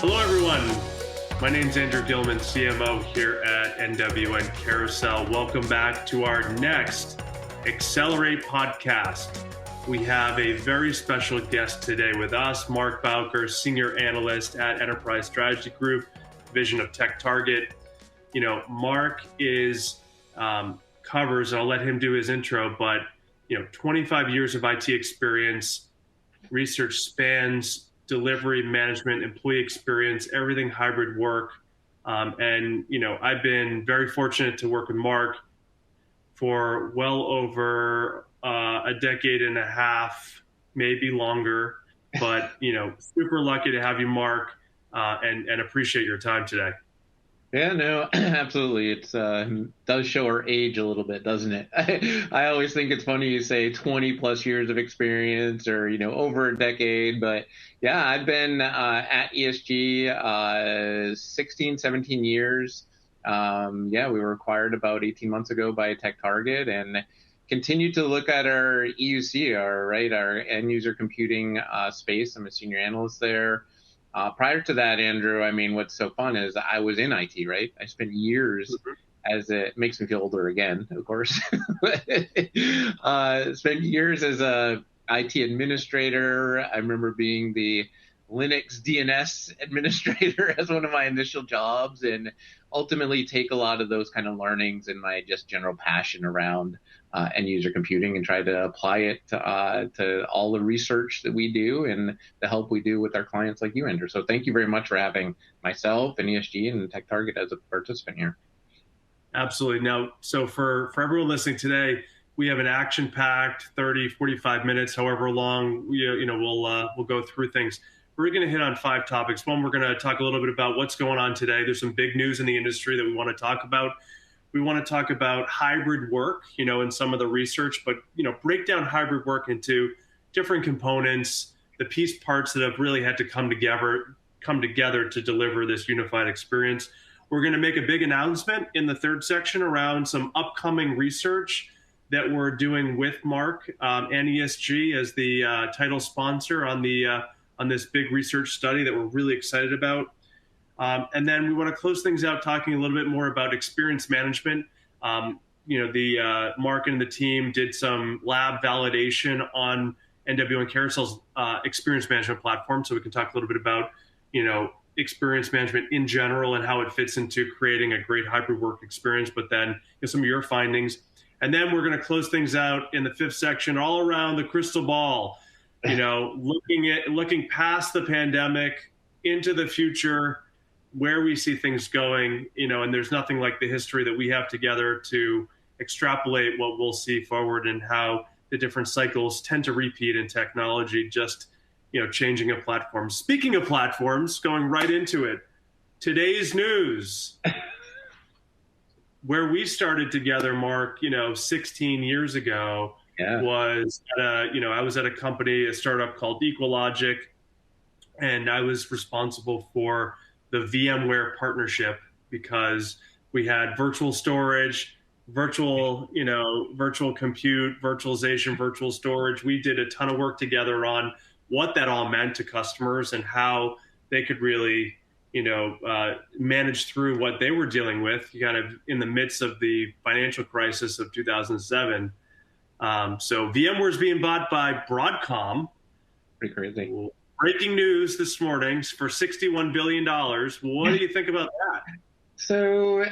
Hello, everyone. My name is Andrew Gilman, CMO here at NWN Carousel. Welcome back to our next eXcellerate podcast. We have a very special guest today with us, Mark Bowker, Senior Analyst at Enterprise Strategy Group, Division of TechTarget. You know, Mark covers, and I'll let him do his intro, but 25 years of IT experience, research spans delivery, management, employee experience, everything hybrid work. And I've been very fortunate to work with Mark for well over a decade and a half, maybe longer. But, super lucky to have you, Mark, and appreciate your time today. Yeah, no, absolutely. It's does show our age a little bit, doesn't it? I always think it's funny you say 20 plus years of experience or, over a decade. But yeah, I've been at ESG 16, 17 years. We were acquired about 18 months ago by TechTarget and continue to look at our EUC, our end user computing space. I'm a senior analyst there. Prior to that, Andrew, what's so fun is I was in IT, right? I spent years it makes me feel older again, of course. Spent years as a IT administrator. I remember being the Linux DNS administrator as one of my initial jobs, and ultimately take a lot of those kind of learnings and my just general passion around end user computing and try to apply it to all the research that we do and the help we do with our clients like you, Andrew. So thank you very much for having myself and ESG and TechTarget as a participant here. Absolutely. Now, so for everyone listening today, we have an action-packed 30, 45 minutes, however long we'll go through things. We're going to hit on 5 topics. One, we're going to talk a little bit about what's going on today. There's some big news in the industry that we want to talk about. We want to talk about hybrid work, and some of the research, but, break down hybrid work into different components, the piece parts that have really had to come together to deliver this unified experience. We're going to make a big announcement in the third section around some upcoming research that we're doing with Mark and ESG as the title sponsor on this big research study that we're really excited about. And then we want to close things out talking a little bit more about experience management. Mark and the team did some lab validation on NWN Carousel's experience management platform. So we can talk a little bit about, experience management in general and how it fits into creating a great hybrid work experience, but then some of your findings. And then we're going to close things out in the 5th section all around the crystal ball, looking past the pandemic into the future, where we see things going, and there's nothing like the history that we have together to extrapolate what we'll see forward and how the different cycles tend to repeat in technology, just, changing a platform. Speaking of platforms, going right into it, today's news, where we started together, Mark, 16 years ago, was I was at a company, a startup called EqualLogic, and I was responsible for the VMware partnership because we had virtual storage, virtual compute, virtualization, virtual storage. We did a ton of work together on what that all meant to customers and how they could really, manage through what they were dealing with kind of in the midst of the financial crisis of 2007. So VMware is being bought by Broadcom. Pretty crazy. Breaking news this morning for $61 billion. What do you think about that? So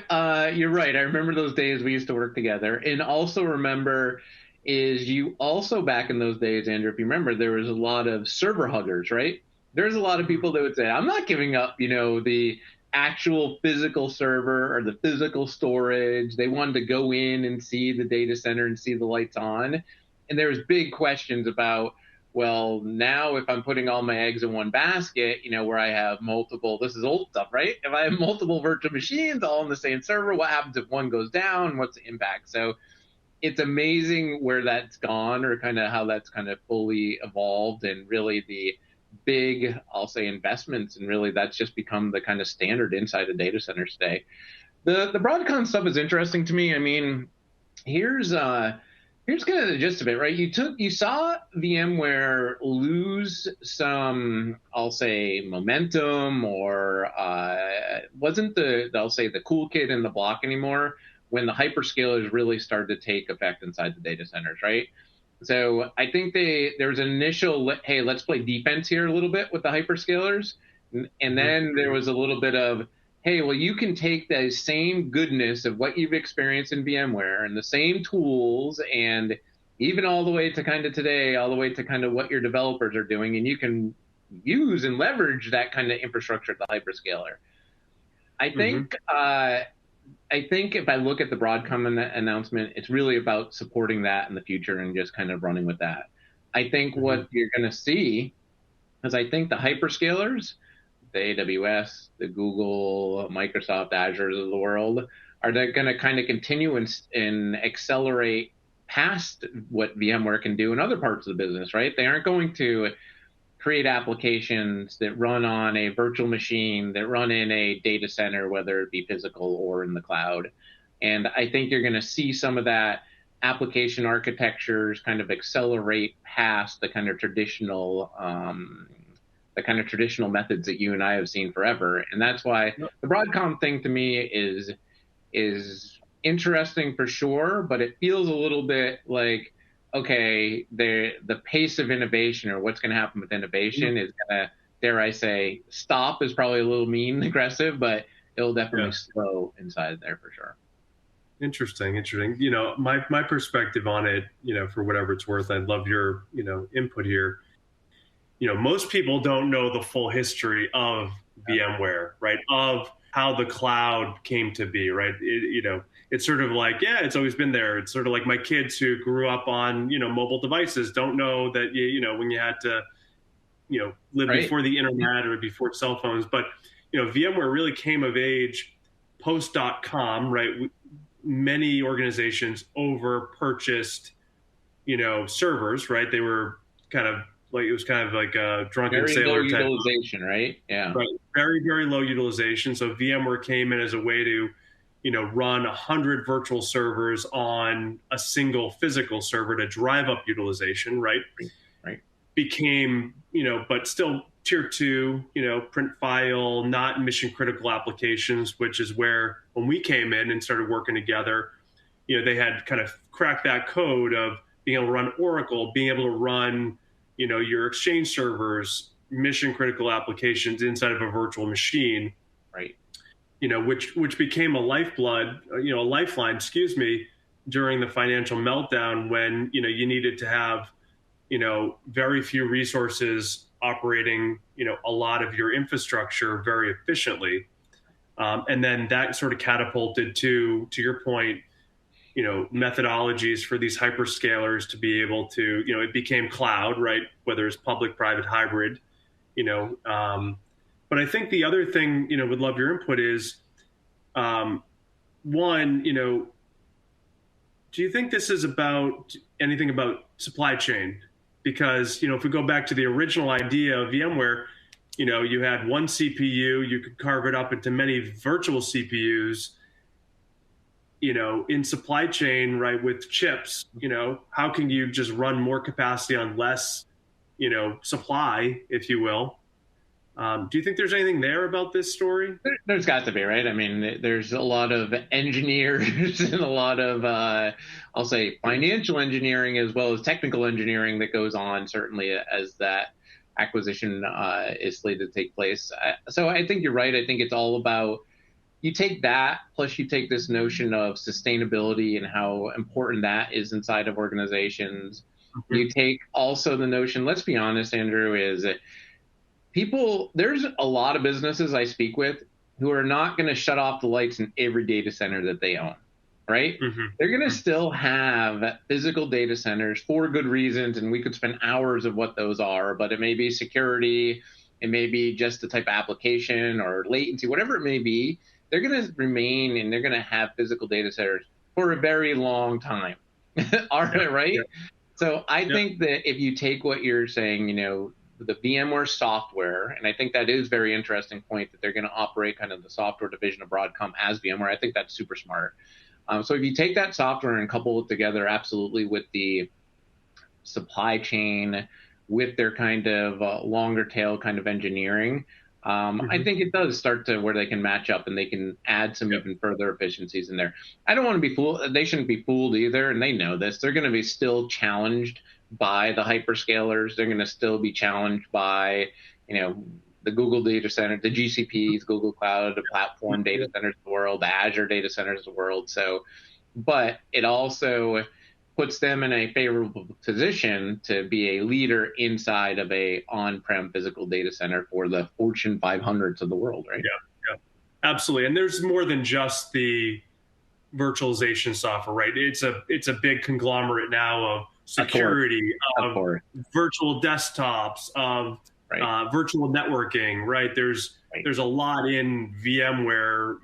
you're right. I remember those days we used to work together. And also remember you also back in those days, Andrew, if you remember, there was a lot of server huggers, right? There's a lot of people that would say, I'm not giving up, the actual physical server or the physical storage. They wanted to go in and see the data center and see the lights on. And there was big questions about, well, now if I'm putting all my eggs in one basket, where I have multiple, this is old stuff, right? If I have multiple virtual machines all on the same server, what happens if one goes down? What's the impact? So it's amazing where that's gone or kind of how that's kind of fully evolved and really the big, I'll say, investments. And really that's just become the kind of standard inside the data centers today. The Broadcom stuff is interesting to me. Here's Here's kind of the gist of it, right? You saw VMware lose some, I'll say, momentum, or wasn't I'll say, the cool kid in the block anymore when the hyperscalers really started to take effect inside the data centers, right? So I think there was an initial, hey, let's play defense here a little bit with the hyperscalers, and Hmm. then there was a little bit of, hey, well, you can take the same goodness of what you've experienced in VMware and the same tools, and even all the way to kind of today, all the way to kind of what your developers are doing, and you can use and leverage that kind of infrastructure at the hyperscaler. I Hmm. think uh, I think if I look at the Broadcom announcement, it's really about supporting that in the future and just kind of running with that. I think Hmm. what you're going to see is, I think the hyperscalers, the AWS, the Google, Microsoft, Azure of the world, are they going to kind of continue and accelerate past what VMware can do in other parts of the business, right? They aren't going to create applications that run on a virtual machine, that run in a data center, whether it be physical or in the cloud. And I think you're going to see some of that application architectures kind of accelerate past the kind of traditional methods that you and I have seen forever. And that's why the Broadcom thing to me is interesting for sure, but it feels a little bit like, okay, the pace of innovation, or what's going to happen with innovation, is going to, dare I say, stop is probably a little mean and aggressive, but it'll definitely Yeah. slow inside there for sure. Interesting, interesting. My perspective on it, for whatever it's worth, I'd love your, input here. Most people don't know the full history of VMware, right? Of how the cloud came to be, right? It's sort of like, yeah, it's always been there. It's sort of like my kids who grew up on, mobile devices don't know that, when you had to, live Right. before the internet or before cell phones. But, VMware really came of age post.com, right? Many organizations over purchased, servers, right? They were kind of like, it was kind of like a drunken Very low sailor type, utilization, right? Yeah. right? Very, very low utilization. So VMware came in as a way to, run 100 virtual servers on a single physical server to drive up utilization, right? Right. Became, but still tier two, print file, not mission critical applications, which is where when we came in and started working together, they had kind of cracked that code of being able to run Oracle, being able to run, your Exchange servers, mission critical applications inside of a virtual machine, Right. which became a lifeblood, a lifeline, excuse me, during the financial meltdown when, you needed to have, very few resources operating, a lot of your infrastructure very efficiently. And then that sort of catapulted to your point, methodologies for these hyperscalers to be able to, it became cloud, right? Whether it's public, private, hybrid, you know. But I think the other thing, would love your input is, um, one, do you think this is about anything about supply chain? Because, if we go back to the original idea of VMware, you had one CPU, you could carve it up into many virtual CPUs, in supply chain, right, with chips, how can you just run more capacity on less, supply, if you will? Do you think there's anything there about this story? There's got to be, right? I mean, there's a lot of engineers and a lot of, I'll say, financial engineering as well as technical engineering that goes on, certainly, as that acquisition is slated to take place. So I think you're right. I think it's all about, you take that, plus you take this notion of sustainability and how important that is inside of organizations. Mhm. You take also the notion, let's be honest, Andrew, is that there's a lot of businesses I speak with who are not going to shut off the lights in every data center that they own, right? Mhm. They're going to Mhm. still have physical data centers for good reasons, and we could spend hours of what those are, but it may be security, it may be just the type of application or latency, whatever it may be. They're going to remain and they're going to have physical data centers for a very long time. All Yeah. right, Yeah. right? So I Yeah. think that if you take what you're saying, the VMware software, and I think that is very interesting point that they're going to operate kind of the software division of Broadcom as VMware. I think that's super smart. So if you take that software and couple it together absolutely with the supply chain, with their kind of longer tail kind of engineering, I think it does start to where they can match up and they can add some Yep. even further efficiencies in there. I don't want to be fooled. They shouldn't be fooled either, and they know this. They're going to be still challenged by the hyperscalers. They're going to still be challenged by, the Google data center, the GCPs, Google Cloud, the platform data centers of the world, the Azure data centers of the world. So, but it also puts them in a favorable position to be a leader inside of a on-prem physical data center for the Fortune 500s of the world, right? Yeah, yeah, absolutely. And there's more than just the virtualization software, right? It's a big conglomerate now of Of course, security, of of course, virtual desktops, of right, virtual networking, right? right. There's a lot in VMware,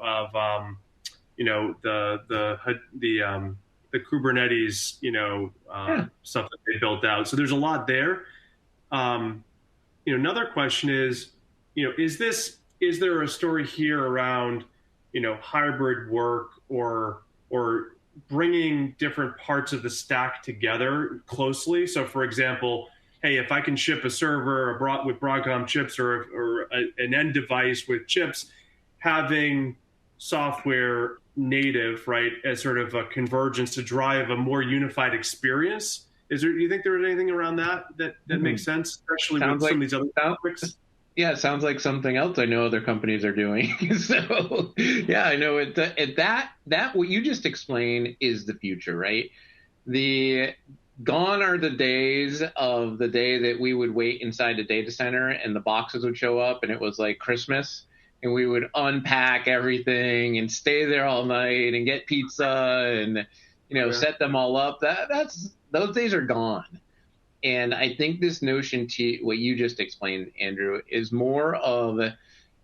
of the Kubernetes, Yeah. stuff that they built out. So there's a lot there. Um, another question is, is there a story here around, hybrid work or bringing different parts of the stack together closely? So, for example, hey, if I can ship a server with Broadcom chips or an end device with chips, having software native, right, as sort of a convergence to drive a more unified experience. Do you think there is anything around that makes Mhm. sense, especially with Sounds some like of these other sound, topics? yeah, it sounds like something else I know other companies are doing. So yeah, I know that what you just explained is the future, right? The Gone are the days of the day that we would wait inside a data center and the boxes would show up and it was like Christmas and we would unpack everything and stay there all night and get pizza and Yeah. set them all up. That's those days are gone. And I think this notion to what you just explained, Andrew, is more of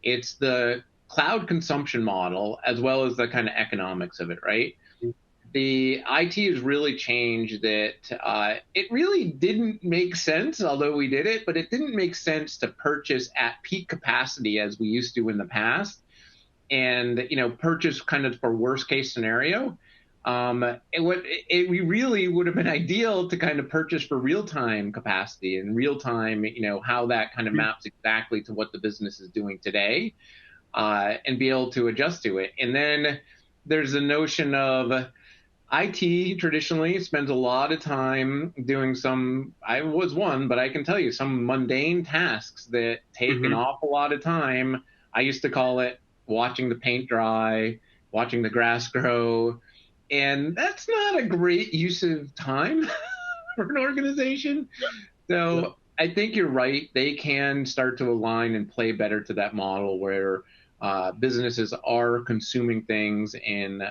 it's the cloud consumption model as well as the kind of economics of it, right? The IT has really changed that it really didn't make sense, although we did it, but it didn't make sense to purchase at peak capacity as we used to in the past and purchase kind of for worst case scenario. We really would have been ideal to kind of purchase for real time capacity and real time, how that kind of maps exactly to what the business is doing today, and be able to adjust to it. And then there's the notion of IT traditionally spends a lot of time doing I was one, but I can tell you some mundane tasks that take an Mm-hmm. awful lot of time. I used to call it watching the paint dry, watching the grass grow. And that's not a great use of time for an organization. Yeah. So I think you're right. They can start to align and play better to that model where businesses are consuming things and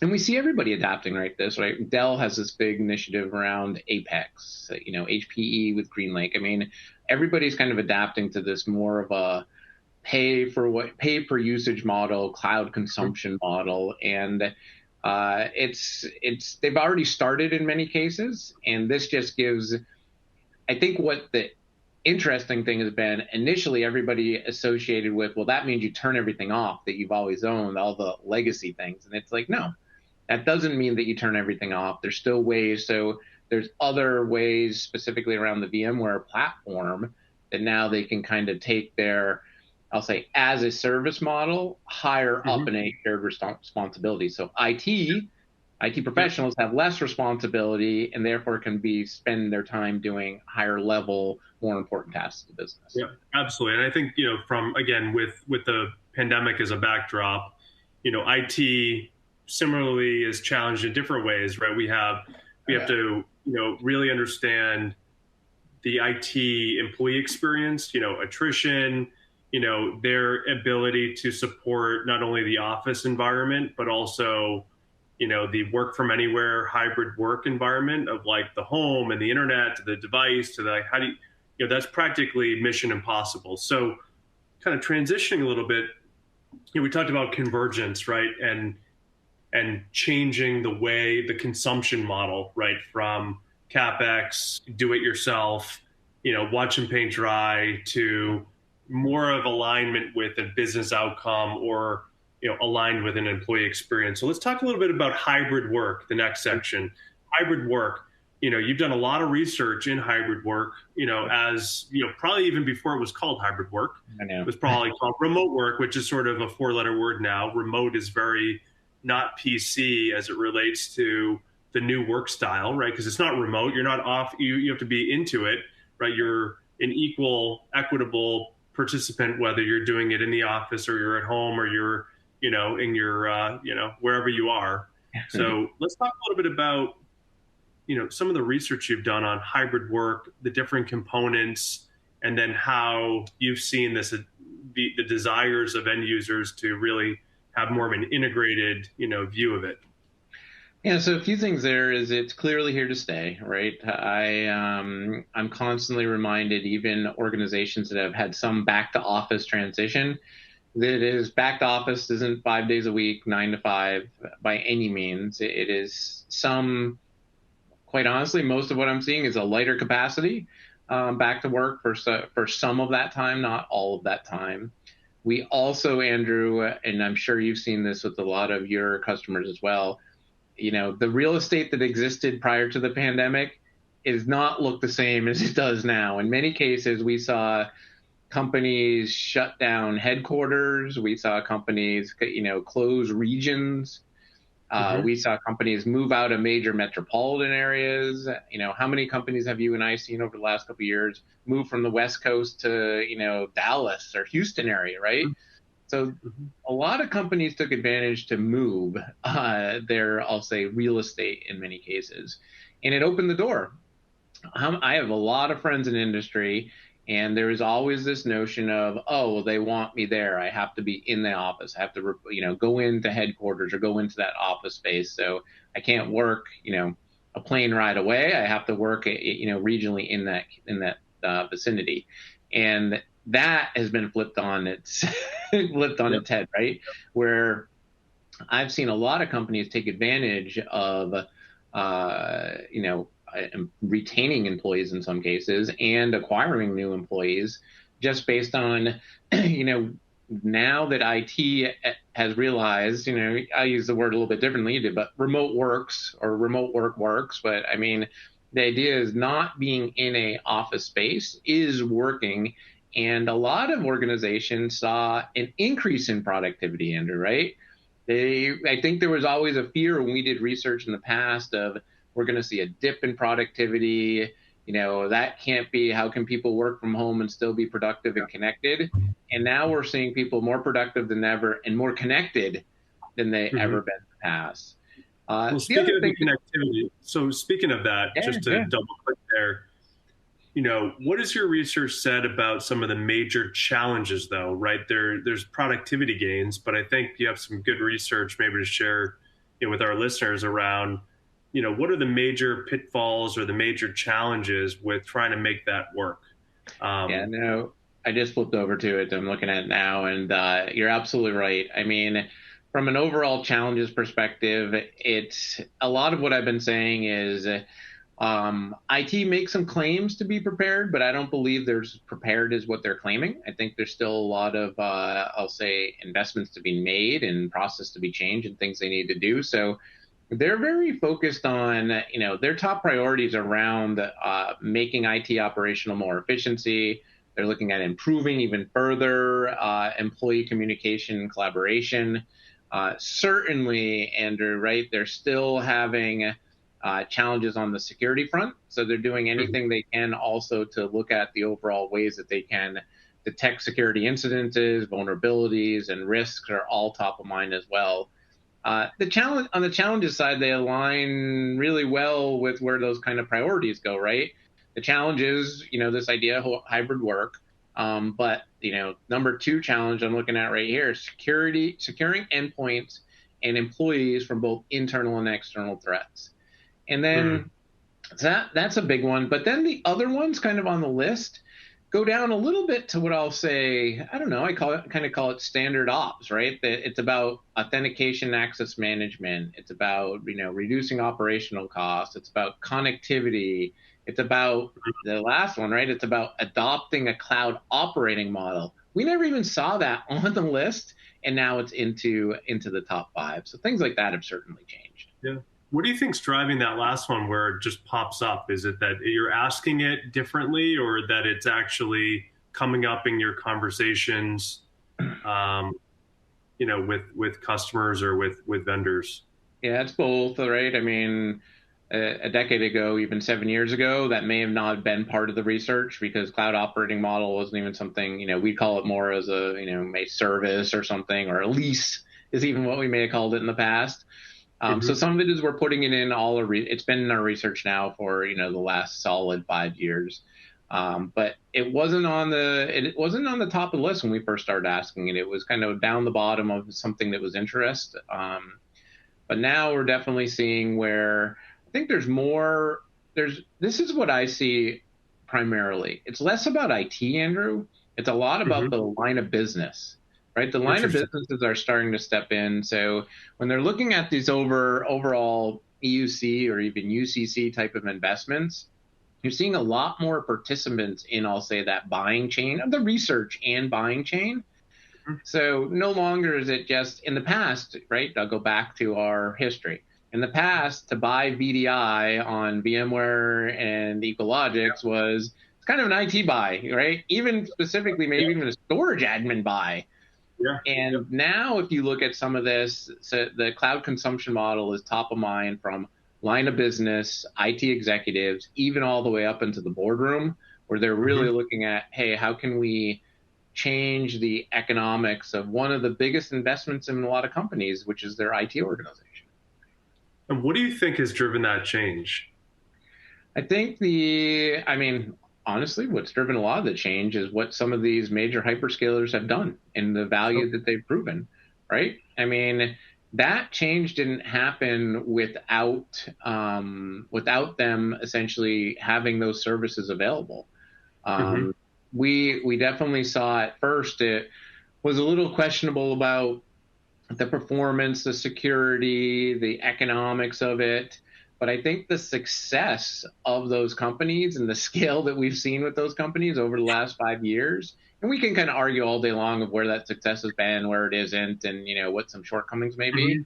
we see everybody adapting like this, right? Dell has this big initiative around Apex, HPE with GreenLake. I mean, everybody's kind of adapting to this more of a pay per usage model, cloud consumption model, and they've already started in many cases, and this just gives. I think what the interesting thing has been initially everybody associated with, well, that means you turn everything off that you've always owned, all the legacy things, and it's like no, that doesn't mean that you turn everything off. There's still ways. So there's other ways specifically around the VMware platform that now they can kind of take their, I'll say, as a service model higher up Mm-hmm. in a shared responsibility. So IT Yep. professionals have less responsibility and therefore can be spend their time doing higher level, more important tasks of the business. Yeah, absolutely. And I think, from again with the pandemic as a backdrop, IT similarly is challenged in different ways, right? We have to, really understand the IT employee experience, attrition, their ability to support not only the office environment, but also, the work from anywhere hybrid work environment of like the home and the internet to the device to the how do that's practically mission impossible. So kind of transitioning a little bit, we talked about convergence, right? And changing the way the consumption model, right, from capex, do it yourself, watch and paint dry, to more of alignment with a business outcome or aligned with an employee experience. So let's talk a little bit about hybrid work, the next section. Hybrid work. You've done a lot of research in hybrid work, as probably even before it was called hybrid work. I know. It was probably called remote work, which is sort of a four-letter word now. Remote is very not PC as it relates to the new work style, right? Because it's not remote. You're not off. You have to be into it, right? You're an equal, equitable participant, whether you're doing it in the office or you're at home or you're, in your, wherever you are. So let's talk a little bit about, some of the research you've done on hybrid work, the different components, and then how you've seen this, the desires of end users to really have more of an integrated, view of it. Yeah, so a few things there is it's clearly here to stay, right? I'm constantly reminded, even organizations that have had some back to office transition, that it is back to office isn't 5 days a week, 9 to 5 by any means. It is some, quite honestly, most of what I'm seeing is a lighter capacity back to work for some of that time, not all of that time. We also, Andrew, and I'm sure you've seen this with a lot of your customers as well, the real estate that existed prior to the pandemic does not look the same as it does now. In many cases, we saw companies shut down headquarters. We saw companies, close regions. We saw companies move out of major metropolitan areas. How many companies have you and I seen over the last couple of years move from the West Coast to, Dallas or Houston area, right? So a lot of companies took advantage to move their, I'll say, real estate in many cases. And it opened the door. I have a lot of friends in industry, and there is always this notion of, oh, well, they want me there. I have to be in the office. I have to, go into headquarters or go into that office space. So I can't work, a plane ride away. I have to work, regionally in that vicinity. And that has been flipped on its its head, right? Where I've seen a lot of companies take advantage of, retaining employees in some cases and acquiring new employees just based on, now that IT has realized, I use the word a little bit differently, but remote works or remote work works. But I mean, the idea is not being in a office space is working. And a lot of organizations saw an increase in productivity, Andrew, right? I think there was always a fear when we did research in the past of we're going to see a dip in productivity. That can't be. How can people work from home and still be productive and connected? And now we're seeing people more productive than ever and more connected than they ever been in the past. Well, speaking of the connectivity, so speaking of that, just to double click there, what has your research said about some of the major challenges, though, right? There's productivity gains, but I think you have some good research maybe to share with our listeners around, what are the major pitfalls or the major challenges with trying to make that work? I just flipped over to it. I'm looking at it now, and you're absolutely right. I mean, from an overall challenges perspective, it's a lot of what I've been saying is IT makes some claims to be prepared, but I don't believe they're as prepared as what they're claiming. I think there's still a lot of, I'll say, investments to be made and process to be changed and things they need to do. So they're very focused on, their top priorities around making IT operational more efficiency. They're looking at improving even further employee communication and collaboration. Certainly, Andrew, right? They're still having challenges on the security front. So they're doing anything they can also to look at the overall ways that they can detect security incidences, vulnerabilities, and risks are all top of mind as well. The challenge on the challenges side, they align really well with where those kind of priorities go, right? The challenge is, this idea of hybrid work. But, number two challenge I'm looking at right here is securing endpoints and employees from both internal and external threats. And then that's a big one. But then the other ones kind of on the list go down a little bit to what I'll say, I don't know, I call it standard ops, right? It's about authentication, access management. It's about, reducing operational costs. It's about connectivity. It's about the last one, right? It's about adopting a cloud operating model. we never even saw that on the list, and now it's into the top five. So things like that have certainly changed. Yeah. What do you think's driving that last one where it just pops up? Is it that you're asking it differently, or that it's actually coming up in your conversations, um, with customers or with vendors? Yeah, it's both, right? I mean, a decade ago, even 7 years ago, that may have not been part of the research because cloud operating model wasn't even something, we call it more as a service or something, or a lease is even what we may have called it in the past. So Hmm. some of it is we're putting it in it's been in our research now for, the last solid 5 years. But it wasn't on the top of the list when we first started asking it. It was kind of down the bottom of something that was interest. But now we're definitely seeing where I think there's more. This is what I see primarily. It's less about IT, Andrew. It's a lot about Hmm. the line of business, right? The line of Interesting. businesses are starting to step in. So when they're looking at these overall EUC or even UCC type of investments, you're seeing a lot more participants in, I'll say, that buying chain of the research and buying chain. So no longer is it just in the past, right? I'll go back to our history. In the past, to buy VDI on VMware and Ecologics was it's kind of an IT buy, right? Even specifically, maybe Yeah. even a storage admin buy. Yeah. Yeah. And now, if you look at some of this, so the cloud consumption model is top of mind from line of business, IT executives, even all the way up into the boardroom, where they're really Hmm. looking at, hey, how can we change the economics of one of the biggest investments in a lot of companies, which is their IT organization? And what do you think has driven that change? I mean, honestly, what's driven a lot of the change is what some of these major hyperscalers have done and the Oh. value that they've proven, right? I mean, that change didn't happen without them essentially having those services available. Hmm. Um, we definitely saw at first it was a little questionable about the performance, the security, the economics of it. But I think the success of those companies and the scale that we've seen with those companies over the last 5 years, and we can kind of argue all day long of where that success has been, where it isn't, and what some shortcomings may be. Hmm.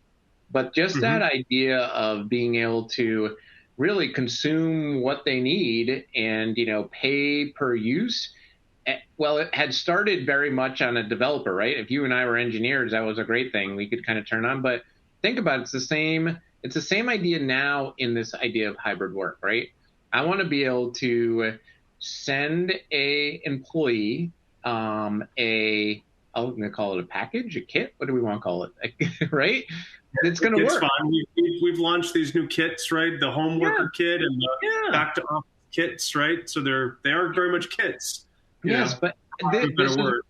But just Hmm. that idea of being able to really consume what they need and pay per use, well, it had started very much on a developer, right? If you and I were engineers, that was a great thing. We could kind of turn on. But think about it, it's the same. It's the same idea now in this idea of hybrid work, right? I want to be able to send a employee I'm going to call it a package, a kit. What do we want to call it? Right? It's going to It's work. fun. We've launched these new kits, right? The home Yeah, worker kit and the yeah. back to office kits, right? So they are very much kits, Yes, but for lack of a better this is word.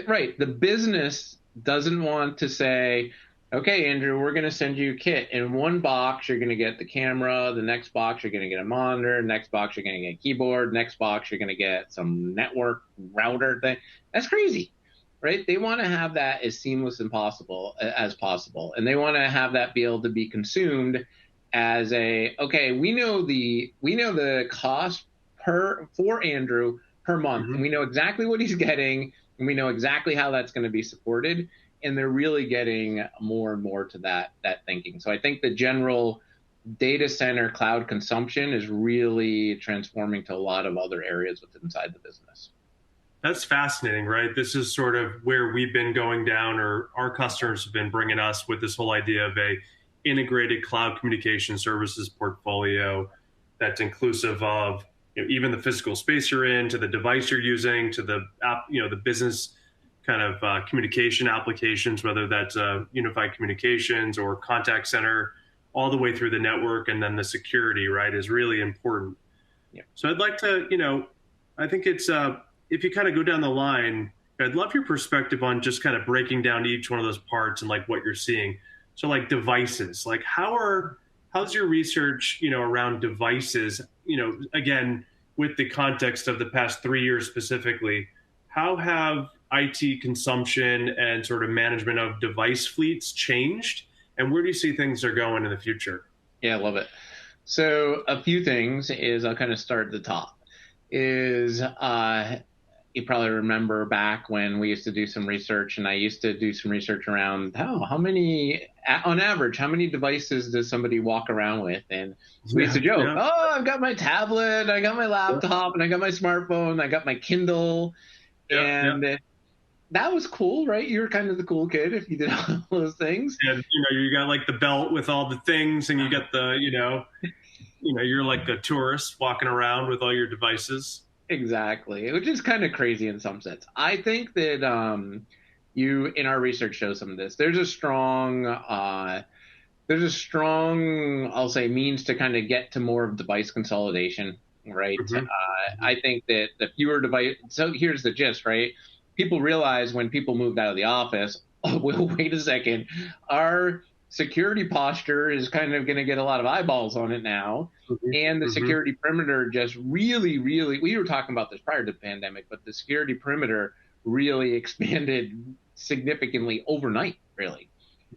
right. The business doesn't want to say, okay, Andrew, we're going to send you a kit. In one box, you're going to get the camera. The next box, you're going to get a monitor. Next box, you're going to get a keyboard. Next box, you're going to get some network router thing. That's crazy, right? They want to have that as seamless and as possible. And they want to have that be able to be consumed as okay, we know the cost for Andrew per month, and Hmm. we know exactly what he's getting, and we know exactly how that's going to be supported. And they're really getting more and more to that thinking. So I think the general data center cloud consumption is really transforming to a lot of other areas within inside the business. That's fascinating, right? This is sort of where we've been going down, or our customers have been bringing us with this whole idea of a integrated cloud communication services portfolio that's inclusive of even the physical space you're in, to the device you're using, to the app, the business kind of communication applications, whether that's unified communications or contact center, all the way through the network, and then the security, right, is really important. Yeah. So I'd like to, I think it's if you kind of go down the line, I'd love your perspective on just kind of breaking down each one of those parts and like what you're seeing. So like devices, like how's your research, around devices, again, with the context of the past 3 years specifically, how have IT consumption and sort of management of device fleets changed? And where do you see things are going in the future? Yeah, I love it. So a few things is I'll kind of start at the top. Is you probably remember back when we used to do some research, and I used to do some research around how many, on average, how many devices does somebody walk around with? And we used to Yeah, joke, yeah, oh, I've got my tablet, I got my yeah, laptop, and I got my smartphone, I got my Kindle. yeah, yeah. And that was cool, right? You were kind of the cool kid if you did all those things. And you got like the belt with all the things, and you got the you're like a tourist walking around with all your devices. Exactly, which is kind of crazy in some sense. I think that you in our research shows some of this. There's a strong, I'll say, means to kind of get to more of device consolidation, right? Hmm. I think that the fewer device. So here's the gist, right? People realize when people moved out of the office, oh, well, wait a second, our security posture is kind of going to get a lot of eyeballs on it now. Hmm. And the Hmm. security perimeter just really, really, we were talking about this prior to the pandemic, but the security perimeter really expanded significantly overnight, really.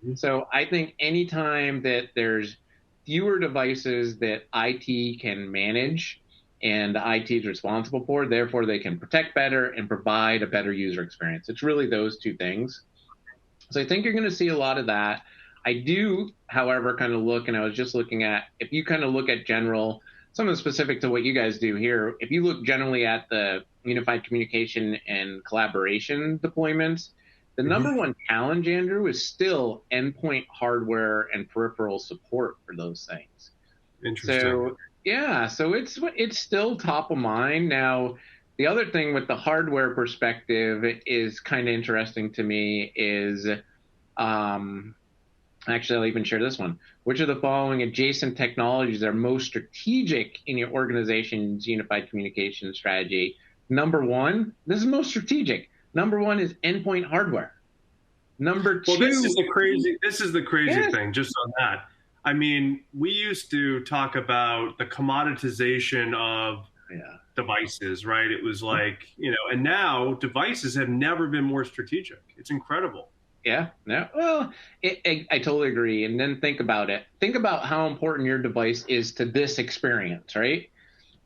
Hmm. So I think anytime that there's fewer devices that IT can manage and IT is responsible for, therefore they can protect better and provide a better user experience. It's really those two things. So I think you're going to see a lot of that. I do, however, kind of look, and I was just looking at, if you kind of look at general, some of the specific to what you guys do here, if you look generally at the unified communication and collaboration deployments, the Hmm. number one challenge, Andrew, is still endpoint hardware and peripheral support for those things. Interesting. So yeah, so it's still top of mind. Now, the other thing with the hardware perspective is kind of interesting to me is um, actually I'll even share this one. Which of the following adjacent technologies are most strategic in your organization's unified communication strategy? Number one, this is most strategic. Number one is endpoint hardware. Number Well, two, this is the crazy yes, thing, just on that. I mean, we used to talk about the commoditization of yeah. devices, right? It was like, and now devices have never been more strategic. It's incredible. Yeah, no. Well, I totally agree. And then think about it. Think about how important your device is to this experience, right?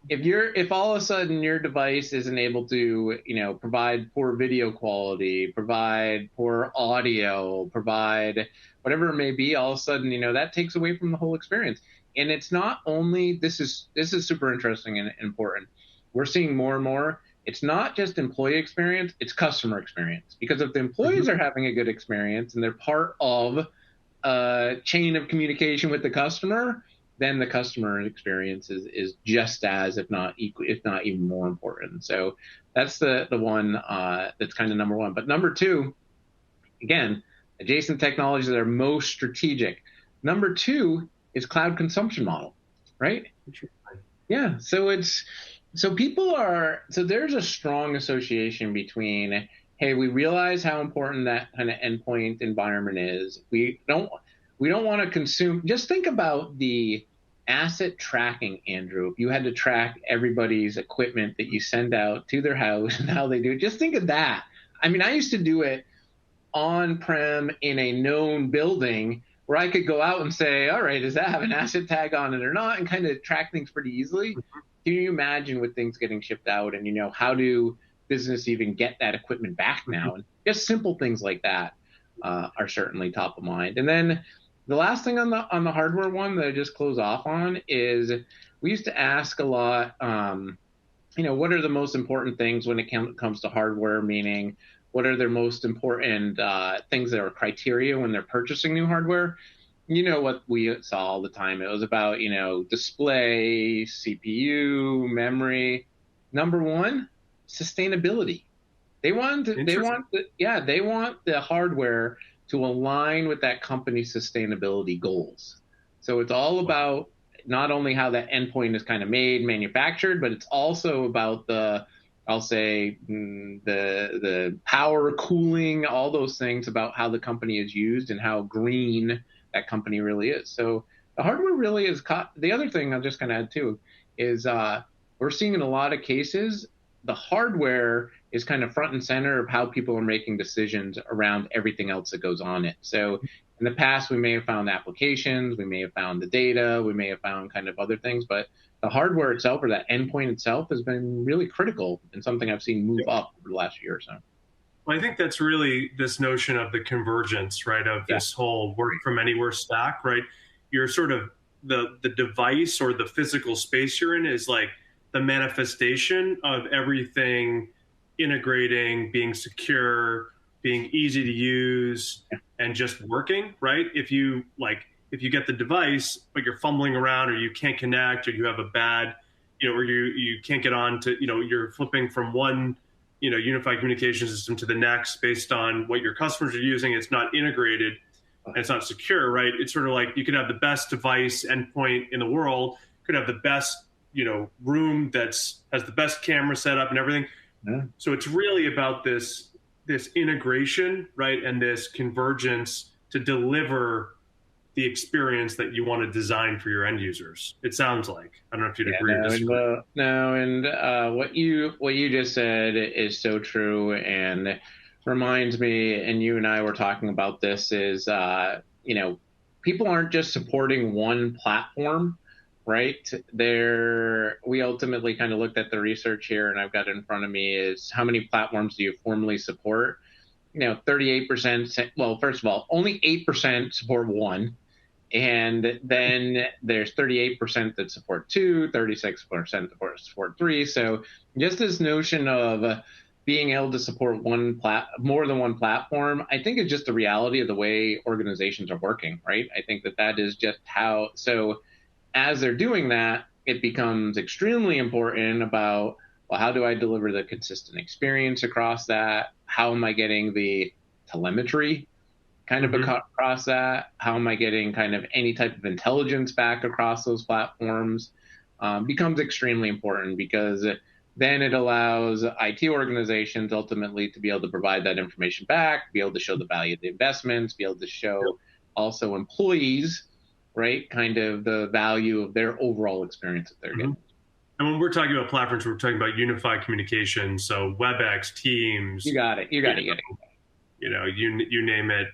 If all of a sudden your device isn't able to, provide poor video quality, provide poor audio, provide whatever it may be, all of a sudden, that takes away from the whole experience. And it's not only this is super interesting and important. We're seeing more and more. It's not just employee experience, it's customer experience. Because if the employees Hmm. are having a good experience and they're part of a chain of communication with the customer, then the customer experience is just as, if not equal, if not even more important. So that's the one that's kind of number one. But number two, again, adjacent technologies that are most strategic. Number two is cloud consumption model, right? Yeah. So there's a strong association between, hey, we realize how important that kind of endpoint environment is. We don't want to consume. Just think about the asset tracking, Andrew. If you had to track everybody's equipment that you send out to their house and how they do it, just think of that. I mean, I used to do it on-prem in a known building where I could go out and say, all right, does that have an asset tag on it or not? And kind of track things pretty easily. Can you imagine with things getting shipped out and, how do business even get that equipment back now? And just simple things like that are certainly top of mind. And then the last thing on the hardware one that I just close off on is we used to ask a lot, what are the most important things when it comes to hardware? Meaning, what are their most important things that are criteria when they're purchasing new hardware? You know what we saw all the time. It was about, display, CPU, memory. Number one, sustainability. Interesting. They want the hardware to align with that company's sustainability goals. So it's all Wow. about not only how that endpoint is kind of made, manufactured, but it's also about I'll say, the power, cooling, all those things about how the company is used and how green that company really is. So the hardware really is caught. The other thing I'll just kind of add too is we're seeing in a lot of cases the hardware is kind of front and center of how people are making decisions around everything else that goes on it. So in the past, we may have found applications, we may have found the data, we may have found kind of other things, but the hardware itself or that endpoint itself has been really critical and something I've seen move up over the last year or so. Well, I think that's really this notion of the convergence, right? Of Yeah. this whole work from anywhere stack, right? You're sort of the device or the physical space you're in is like the manifestation of everything integrating, being secure, being easy to use, and just working, right? If you get the device, but you're fumbling around or you can't connect or you have a bad, or you can't get on to, you're flipping from one unified communication system to the next based on what your customers are using. It's not integrated and it's not secure, right? It's sort of like you could have the best device endpoint in the world, could have the best, room has the best camera setup and everything. Yeah. So it's really about this integration, right, and this convergence to deliver the experience that you want to design for your end users. It sounds like. I don't know if you'd agree or disagree. What you just said is so true, and reminds me. And you and I were talking about this. Is people aren't just supporting one platform, right? We ultimately kind of looked at the research here, and I've got it in front of me. Is how many platforms do you formally support? 38%. Well, first of all, only 8% support one. And then there's 38% that support two, 36% support three. So just this notion of being able to support more than one platform, I think is just the reality of the way organizations are working, right? I think that is just how. So as they're doing that, it becomes extremely important about, well, how do I deliver the consistent experience across that? How am I getting the telemetry kind of across that? How am I getting kind of any type of intelligence back across those platforms? Becomes extremely important, because then it allows IT organizations ultimately to be able to provide that information back, be able to show the value of the investments, be able to show also employees, right, kind of the value of their overall experience that they're getting. And when we're talking about platforms, we're talking about unified communication. So WebEx, Teams. You got it. You name it,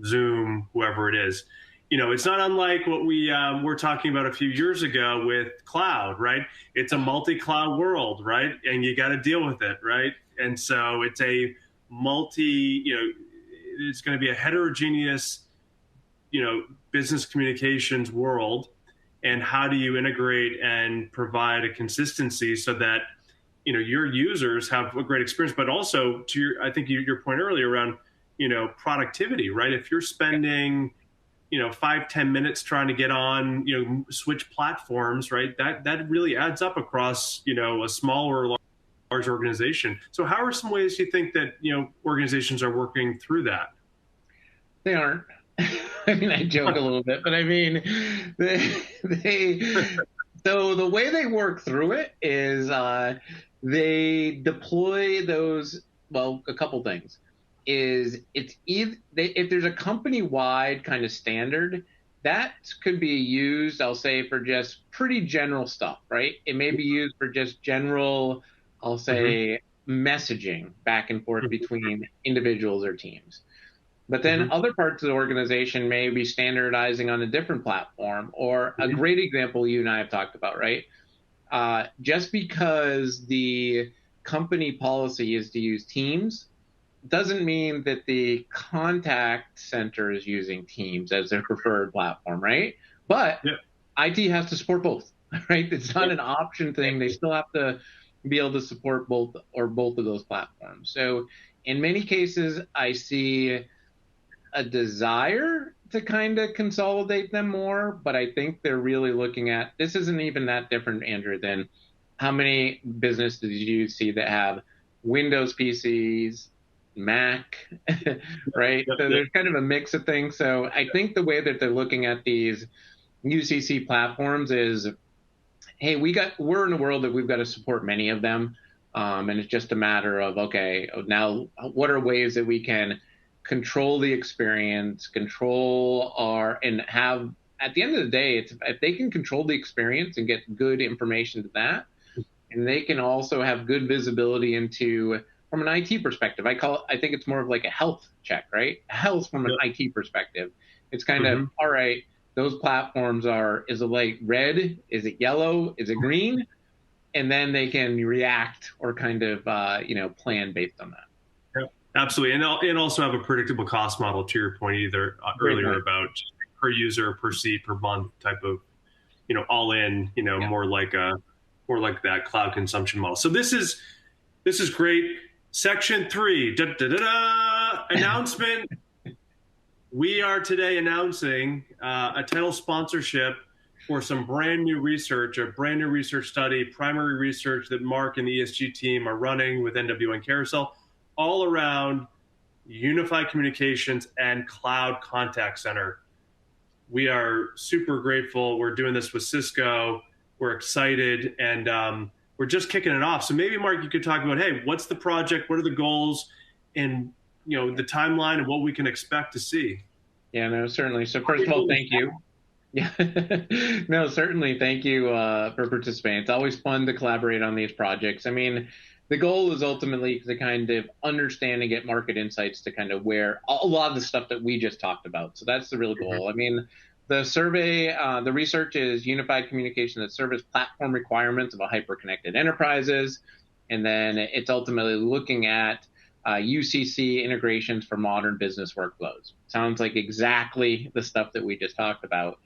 Zoom, whoever it is. It's not unlike what we were talking about a few years ago with cloud, right? It's a multi-cloud world, right? And you got to deal with it, right? And so it's a it's going to be a heterogeneous, business communications world. And how do you integrate and provide a consistency so that your users have a great experience, but also I think your point earlier around, productivity, right? If you're spending, 5-10 minutes trying to get on, switch platforms, right? That really adds up across, a small or large organization. So how are some ways you think that, organizations are working through that? They aren't. I mean, I joke a little bit, but I mean, so the way they work through it is they deploy those. Well, a couple things is if there's a company-wide kind of standard that could be used, I'll say, for just pretty general stuff, right? It may be used for just general, I'll say, messaging back and forth between individuals or teams. But then other parts of the organization may be standardizing on a different platform. Or a great example you and I have talked about, right? Just because the company policy is to use Teams doesn't mean that the contact center is using Teams as their preferred platform, right? But IT has to support both, right? It's not an option thing. They still have to be able to support both of those platforms. So in many cases, I see a desire to kind of consolidate them more, but I think they're really looking at, this isn't even that different, Andrew, than how many businesses do you see that have Windows PCs, Mac, right? So there's kind of a mix of things. So I think the way that they're looking at these UCC platforms is, hey, we're in a world that we've got to support many of them. And it's just a matter of, okay, now what are ways that we can control the experience, and have, at the end of the day, if they can control the experience and get good information to that, and they can also have good visibility into, from an IT perspective, I think it's more of like a health check, right? Health from an IT perspective. It's kind of, all right, those platforms is the light red? Is it yellow? Is it green? And then they can react or kind of, plan based on that. Yep, absolutely. And also have a predictable cost model to your point either Great earlier point. about per user, per seat, per month type of, all in, Yeah. more like that cloud consumption model. So this is great. Section 3, announcement. We are today announcing a title sponsorship for some brand new research, a brand new research study, primary research that Mark and the ESG team are running with NWN Carousel, all around unified communications and cloud contact center. We are super grateful. We're doing this with Cisco. We're excited, and we're just kicking it off. So maybe, Mark, you could talk about, hey, what's the project? What are the goals? And, the timeline and what we can expect to see. Yeah, no, certainly. So first of all, thank you. Yeah, no, certainly. Thank you for participating. It's always fun to collaborate on these projects. I mean, the goal is ultimately to kind of understand and get market insights to kind of where a lot of the stuff that we just talked about. So that's the real goal. I mean, the survey, the research is unified communication that serves platform requirements of a hyper-connected enterprises. And then it's ultimately looking at UCC integrations for modern business workflows. Sounds like exactly the stuff that we just talked about.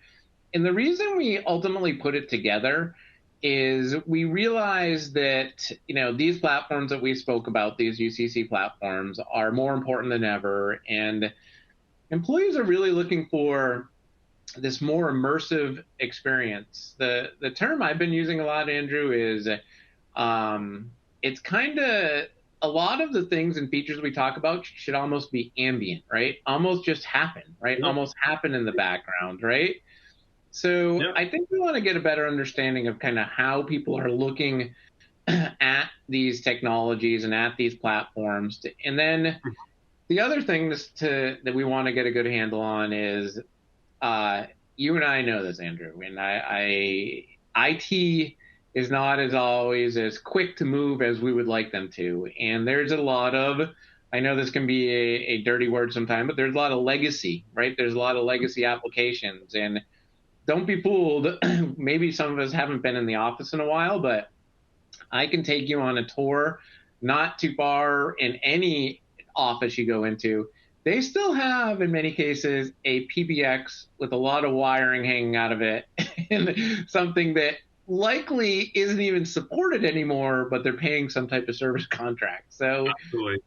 And the reason we ultimately put it together is we realized that, these platforms that we spoke about, these UCC platforms, are more important than ever. And employees are really looking for this more immersive experience. The term I've been using a lot, Andrew, is it's kind of a lot of the things and features we talk about should almost be ambient, right? Almost just happen, right? Yep. Almost happen in the background, right? So Yep. I think we want to get a better understanding of kind of how people are looking at these technologies and at these platforms. And then the other thing that we want to get a good handle on is you and I know this, Andrew, and IT is not as always as quick to move as we would like them to. And there's a lot of, I know this can be a dirty word sometimes, but there's a lot of legacy, right? There's a lot of legacy applications. And don't be fooled. Maybe some of us haven't been in the office in a while, but I can take you on a tour not too far in any office you go into. They still have, in many cases, a PBX with a lot of wiring hanging out of it and something that likely isn't even supported anymore, but they're paying some type of service contract. So, Absolutely.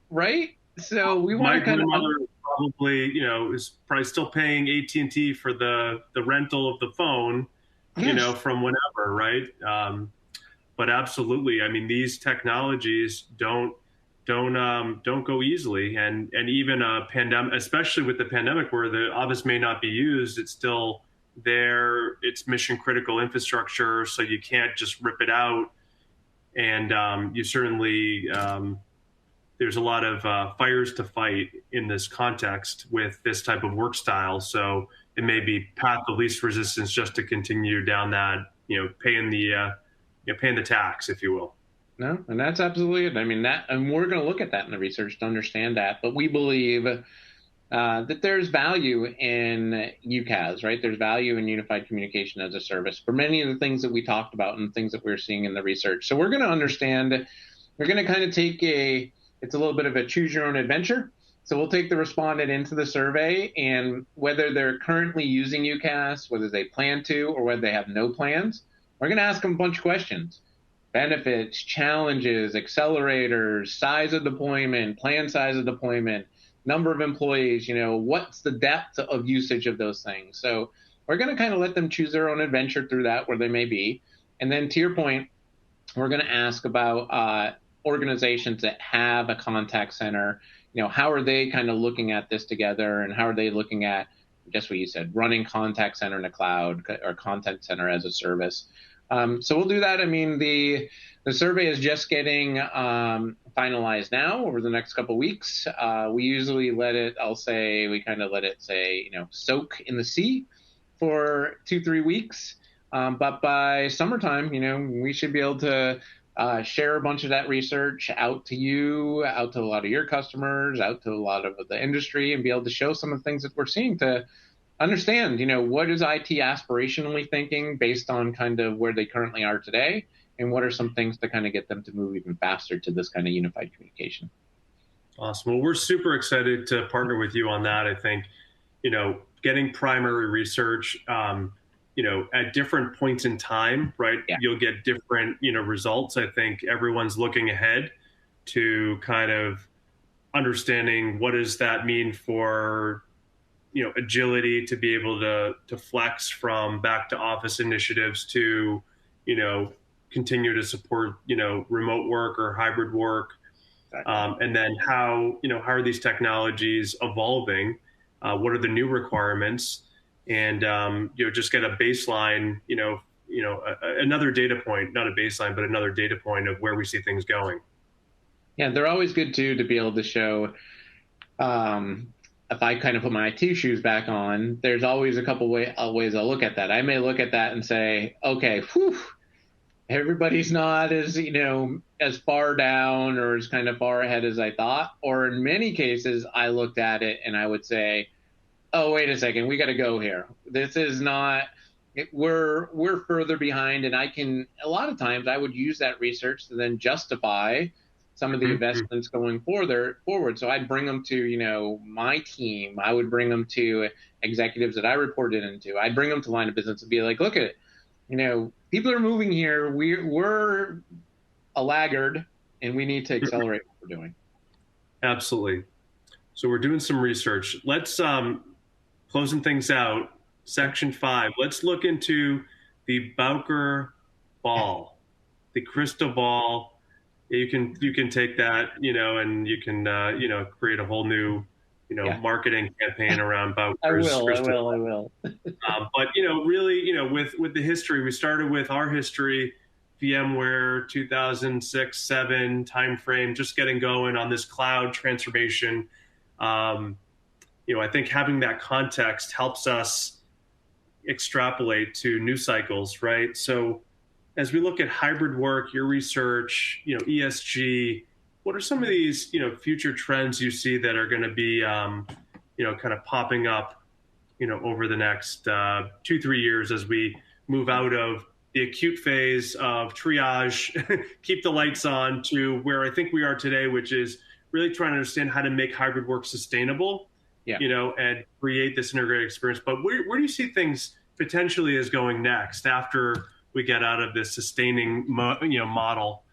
right? So we My want to kind of grandmother probably, is probably still paying AT&T for the rental of the phone, yes. from whenever, right? But absolutely, I mean, these technologies don't go easily, and even a pandemic, especially with the pandemic, where the office may not be used, it's still there. It's mission critical infrastructure, so you can't just rip it out, and you certainly. There's a lot of fires to fight in this context with this type of work style. So it may be path of least resistance just to continue down that, paying the tax, if you will. No, and that's absolutely it. I mean, and we're going to look at that in the research to understand that. But we believe that there's value in UCaaS, right? There's value in unified communication as a service for many of the things that we talked about and things that we're seeing in the research. So we're going to understand, we're going to kind of it's a little bit of a choose your own adventure. So we'll take the respondent into the survey, and whether they're currently using UCaaS, whether they plan to, or whether they have no plans, we're going to ask them a bunch of questions. Benefits, challenges, accelerators, size of deployment, plan size of deployment, number of employees, what's the depth of usage of those things. So we're going to kind of let them choose their own adventure through that where they may be. And then to your point, we're going to ask about organizations that have a contact center, how are they kind of looking at this together, and how are they looking at just what you said, running contact center in the cloud or contact center as a service. So we'll do that. I mean, the survey is just getting finalized now over the next couple of weeks. We usually we kind of let it soak in the sea for 2-3 weeks. But by summertime, we should be able to share a bunch of that research out to you, out to a lot of your customers, out to a lot of the industry, and be able to show some of the things that we're seeing to understand, what is IT aspirationally thinking based on kind of where they currently are today, and what are some things to kind of get them to move even faster to this kind of unified communication. Awesome. Well, we're super excited to partner with you on that. I think, getting primary research, at different points in time, right? Yeah. You'll get different, results. I think everyone's looking ahead to kind of understanding what does that mean for, agility to be able to flex from back to office initiatives to, you know, continue to support, remote work or hybrid work. Exactly. And then how are these technologies evolving? What are the new requirements? And just get a baseline, another data point, not a baseline, but another data point of where we see things going. Yeah, they're always good too to be able to show. If I kind of put my IT shoes back on, there's always a couple ways I'll look at that. I may look at that and say, okay, whew, everybody's not as as far down or as kind of far ahead as I thought. Or in many cases, I looked at it and I would say, oh, wait a second, we got to go here. This is not. We're further behind, and a lot of times I would use that research to then justify some of the Mm-hmm. investments going forward. So I'd bring them to my team. I would bring them to executives that I reported into. I'd bring them to line of business and be like, look at people are moving here. We're a laggard, and we need to accelerate what we're doing. Absolutely. So we're doing some research. Let's closing things out. Section 5. Let's look into the Bowker ball, the crystal ball. You can take that, and you can create a whole new Yeah, marketing campaign around I Bowker's will. I crystal. will. I will. But really, with the history, we started with our history, VMware 2006, 7 timeframe, just getting going on this cloud transformation. I think having that context helps us extrapolate to new cycles, right? So as we look at hybrid work, your research, ESG, what are some of these, future trends you see that are going to be, kind of popping up, over the next 2, 3 years as we move out of the acute phase of triage, keep the lights on, to where I think we are today, which is really trying to understand how to make hybrid work sustainable, Yeah. and create this integrated experience. But where do you see things potentially as going next after we get out of this sustaining, model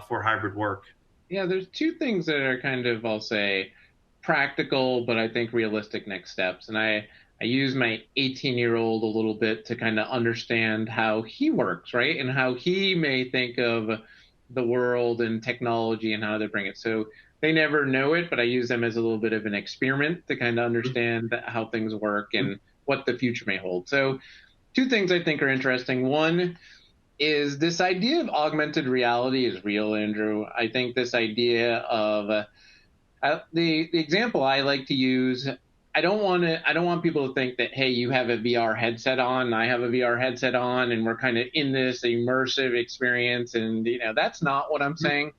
for hybrid work? Yeah, there's two things that are kind of, I'll say, practical, but I think realistic next steps. And I use my 18-year-old a little bit to kind of understand how he works, right? And how he may think of the world and technology and how they bring it. So they never know it, but I use them as a little bit of an experiment to kind of understand how things work and what the future may hold. So two things I think are interesting. One is this idea of augmented reality is real, Andrew. I think this idea of the example I like to use. I don't want people to think that, hey, you have a VR headset on, I have a VR headset on, and we're kind of in this immersive experience. And that's not what I'm saying.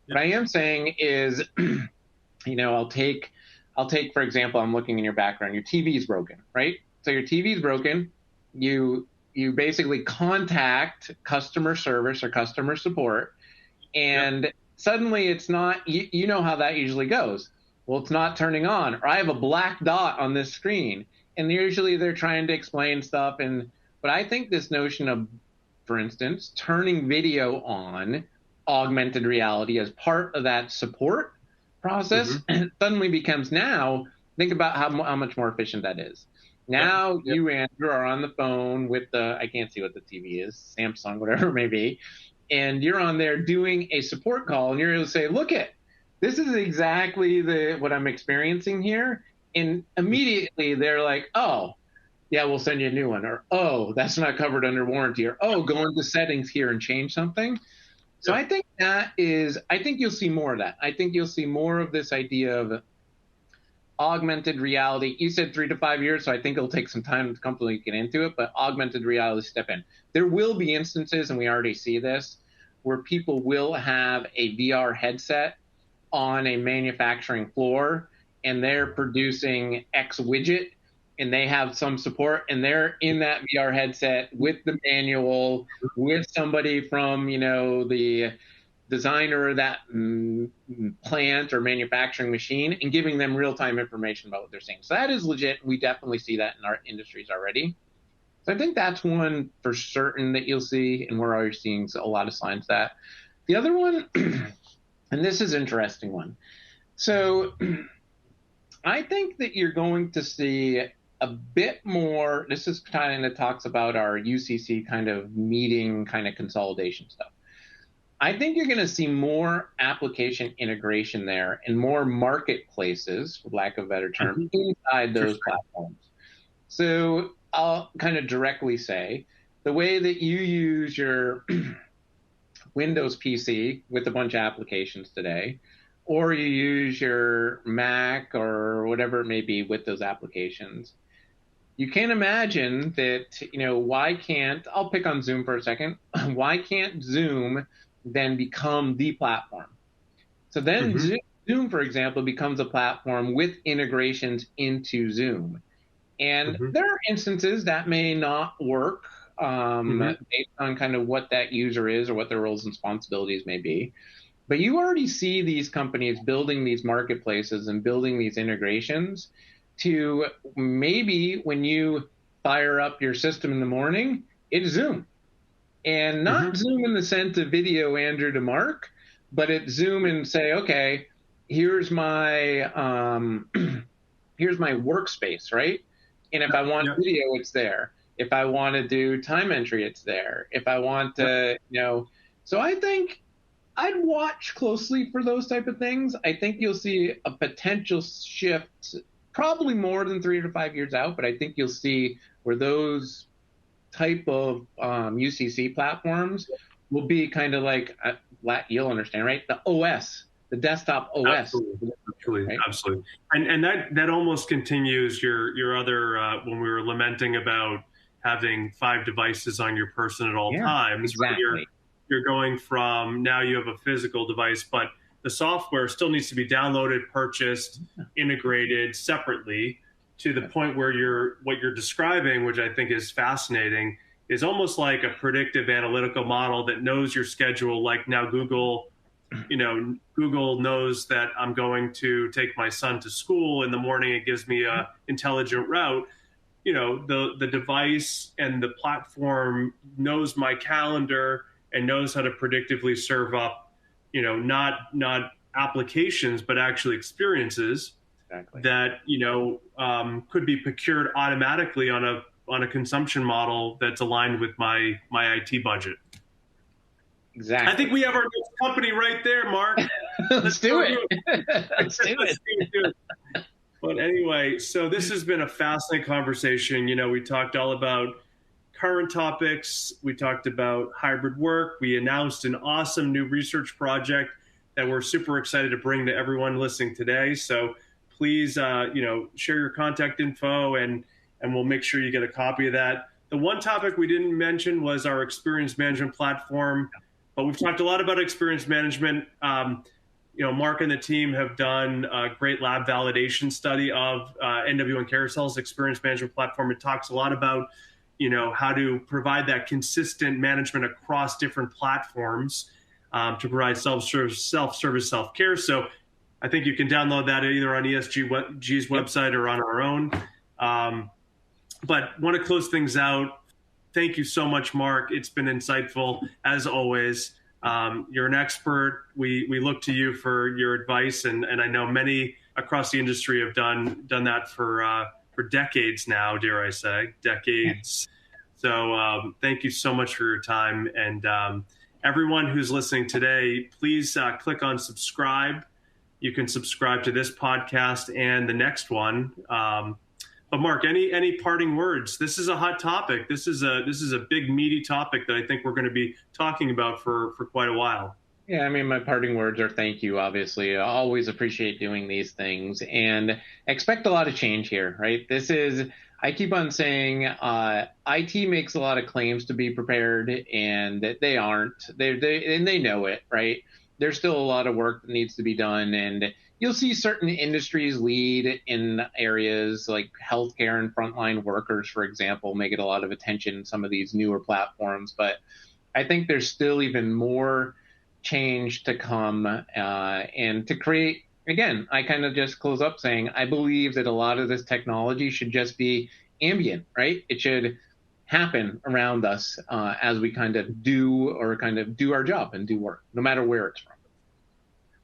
What I am saying is, I'll take, for example, I'm looking in your background, your TV is broken, right? So your TV is broken. You basically contact customer service or customer support, and suddenly it's not, you know how that usually goes. Well, it's not turning on, or I have a black dot on this screen. And usually they're trying to explain stuff. But I think this notion of, for instance, turning video on, augmented reality as part of that support process suddenly becomes, now think about how much more efficient that is. Now you, Andrew, are on the phone with I can't see what the TV is, Samsung, whatever it may be, and you're on there doing a support call, and you're able to say, look this is exactly what I'm experiencing here. And immediately they're like, oh, yeah, we'll send you a new one. Or, oh, that's not covered under warranty. Or, oh, go into settings here and change something. So I think I think you'll see more of that. I think you'll see more of this idea of augmented reality. You said 3 to 5 years, so I think it'll take some time to comfortably get into it, but augmented reality step in. There will be instances, and we already see this, where people will have a VR headset on a manufacturing floor, and they're producing X widget, and they have some support, and they're in that VR headset with the manual, with somebody from, the designer of that plant or manufacturing machine, and giving them real-time information about what they're seeing. So that is legit. We definitely see that in our industries already. So I think that's one for certain that you'll see, and we're already seeing a lot of signs of that. The other one, and this is an interesting one. So I think that you're going to see a bit more. This is kind of talks about our UCC kind of meeting kind of consolidation stuff. I think you're going to see more application integration there and more marketplaces, for lack of a better term, inside those platforms. So I'll kind of directly say the way that you use your Windows PC with a bunch of applications today, or you use your Mac or whatever it may be with those applications, you can imagine that, why can't, I'll pick on Zoom for a second, why can't Zoom then become the platform? So then Zoom, for example, becomes a platform with integrations into Zoom. And there are instances that may not work based on kind of what that user is or what their roles and responsibilities may be. But you already see these companies building these marketplaces and building these integrations to maybe when you fire up your system in the morning, it's Zoom. And not Zoom in the sense of video, Andrew, to Mark, but it's Zoom and say, okay, here's my workspace, right? And if I want video, it's there. If I want to do time entry, it's there. If I want to, so I think I'd watch closely for those type of things. I think you'll see a potential shift, probably more than 3 to 5 years out, but I think you'll see where those type of UCC platforms will be kind of like, you'll understand, right? The OS, the desktop OS. Absolutely. And that almost continues your other, when we were lamenting about having 5 devices on your person at all times. Exactly. Right? You're going from, now you have a physical device, but the software still needs to be downloaded, purchased, integrated separately, to the point where what you're describing, which I think is fascinating, is almost like a predictive analytical model that knows your schedule. Like now Google knows that I'm going to take my son to school in the morning. It gives me a intelligent route. The device and the platform knows my calendar and knows how to predictively serve up, not applications, but actually experiences that, could be procured automatically on a consumption model that's aligned with my IT budget. Exactly. I think we have our company right there, Mark. Let's do it. Let's do it. But anyway, so this has been a fascinating conversation. We talked all about current topics. We talked about hybrid work. We announced an awesome new research project that we're super excited to bring to everyone listening today. So please, share your contact info and we'll make sure you get a copy of that. The one topic we didn't mention was our experience management platform, but we've talked a lot about experience management. Mark and the team have done a great lab validation study of NW1 Carousel's experience management platform. It talks a lot about, how to provide that consistent management across different platforms to provide self-service, self-care. So I think you can download that either on ESG's website or on our own. But want to close things out. Thank you so much, Mark. It's been insightful as always. You're an expert. We look to you for your advice, and I know many across the industry have done that for decades now, dare I say, decades. So thank you so much for your time. And everyone who's listening today, please click on subscribe. You can subscribe to this podcast and the next one. But Mark, any parting words? This is a hot topic. This is a big meaty topic that I think we're going to be talking about for quite a while. Yeah, my parting words are thank you, obviously. I always appreciate doing these things and expect a lot of change here, right? I keep on saying IT makes a lot of claims to be prepared, and that they aren't. They know it, right? there's still a lot of work that needs to be done. And you'll see certain industries lead in areas like healthcare and frontline workers, for example, may get a lot of attention in some of these newer platforms. But I think there's still even more change to come, and to create, again, I kind of just close up saying, I believe that a lot of this technology should just be ambient, right? It should happen around us as we kind of do our job and do work, no matter where it's from.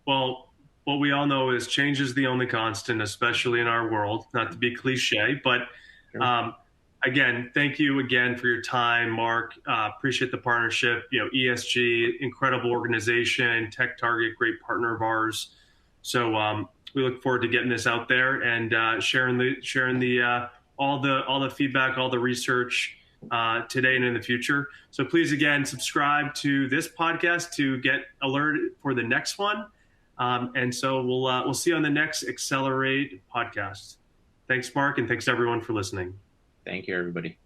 Well, what we all know is change is the only constant, especially in our world. Not to be cliche, but Sure. again, thank you again for your time, Mark. Appreciate the partnership. ESG, incredible organization, Tech Target, great partner of ours. So we look forward to getting this out there and sharing the all the feedback, all the research today and in the future. So please, again, subscribe to this podcast to get alerted for the next one. And so we'll see you on the next eXcellerate podcast. Thanks, Mark, and thanks everyone for listening. Thank you, everybody.